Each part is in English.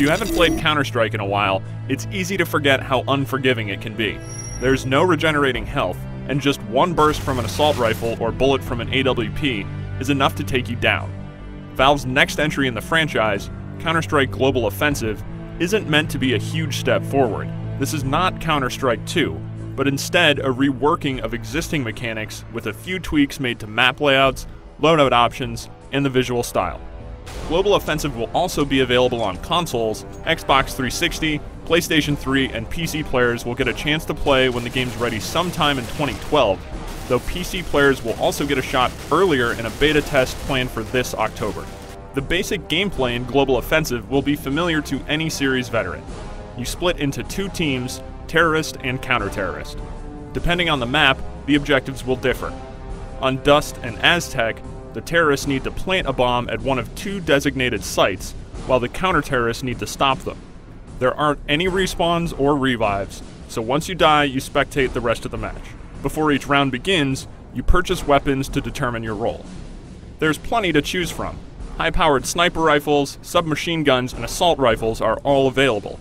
you haven't played Counter-Strike in a while, it's easy to forget how unforgiving it can be. There's no regenerating health, and just one burst from an assault rifle or bullet from an AWP is enough to take you down. Valve's next entry in the franchise, Counter-Strike Global Offensive, isn't meant to be a huge step forward. This is not Counter-Strike 2, but instead a reworking of existing mechanics with a few tweaks made to map layouts, loadout options, and the visual style. Global Offensive will also be available on consoles. Xbox 360, PlayStation 3, and PC players will get a chance to play when the game's ready sometime in 2012, though PC players will also get a shot earlier in a beta test planned for this October. The basic gameplay in Global Offensive will be familiar to any series veteran. You split into two teams, terrorist and counter-terrorist. Depending on the map, the objectives will differ. On Dust and Aztec, the terrorists need to plant a bomb at one of two designated sites, while the counter-terrorists need to stop them. There aren't any respawns or revives, so once you die, you spectate the rest of the match. Before each round begins, you purchase weapons to determine your role. There's plenty to choose from. High-powered sniper rifles, submachine guns, and assault rifles are all available.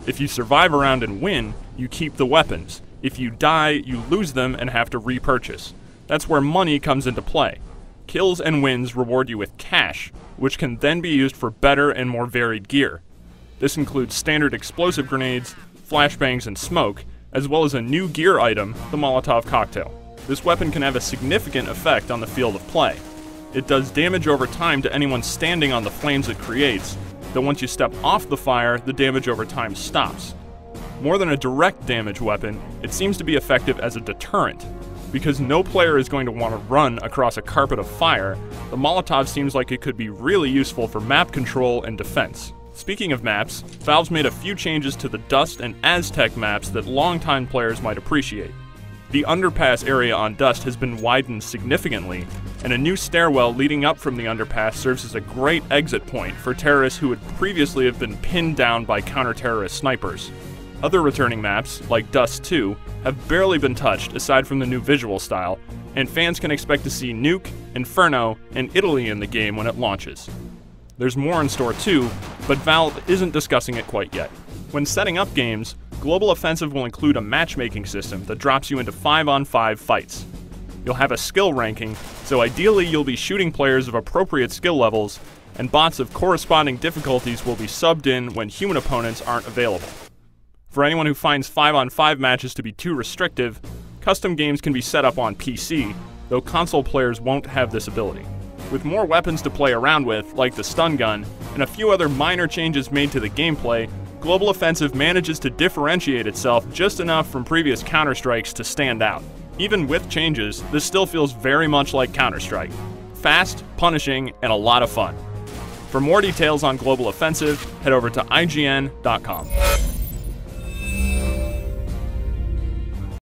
If you survive a round and win, you keep the weapons. If you die, you lose them and have to repurchase. That's where money comes into play. Kills and wins reward you with cash, which can then be used for better and more varied gear. This includes standard explosive grenades, flashbangs, and smoke, as well as a new gear item, the Molotov cocktail. This weapon can have a significant effect on the field of play. It does damage over time to anyone standing on the flames it creates, though once you step off the fire, the damage over time stops. More than a direct damage weapon, it seems to be effective as a deterrent. Because no player is going to want to run across a carpet of fire, the Molotov seems like it could be really useful for map control and defense. Speaking of maps, Valve's made a few changes to the Dust and Aztec maps that longtime players might appreciate. The underpass area on Dust has been widened significantly, and a new stairwell leading up from the underpass serves as a great exit point for terrorists who would previously have been pinned down by counter-terrorist snipers. Other returning maps, like Dust 2, have barely been touched aside from the new visual style, and fans can expect to see Nuke, Inferno, and Italy in the game when it launches. There's more in store too, but Valve isn't discussing it quite yet. When setting up games, Global Offensive will include a matchmaking system that drops you into 5-on-5 fights. You'll have a skill ranking, so ideally you'll be shooting players of appropriate skill levels, and bots of corresponding difficulties will be subbed in when human opponents aren't available. For anyone who finds 5-on-5 matches to be too restrictive, custom games can be set up on PC, though console players won't have this ability. With more weapons to play around with, like the stun gun, and a few other minor changes made to the gameplay, Global Offensive manages to differentiate itself just enough from previous Counter-Strikes to stand out. Even with changes, this still feels very much like Counter-Strike. Fast, punishing, and a lot of fun. For more details on Global Offensive, head over to IGN.com.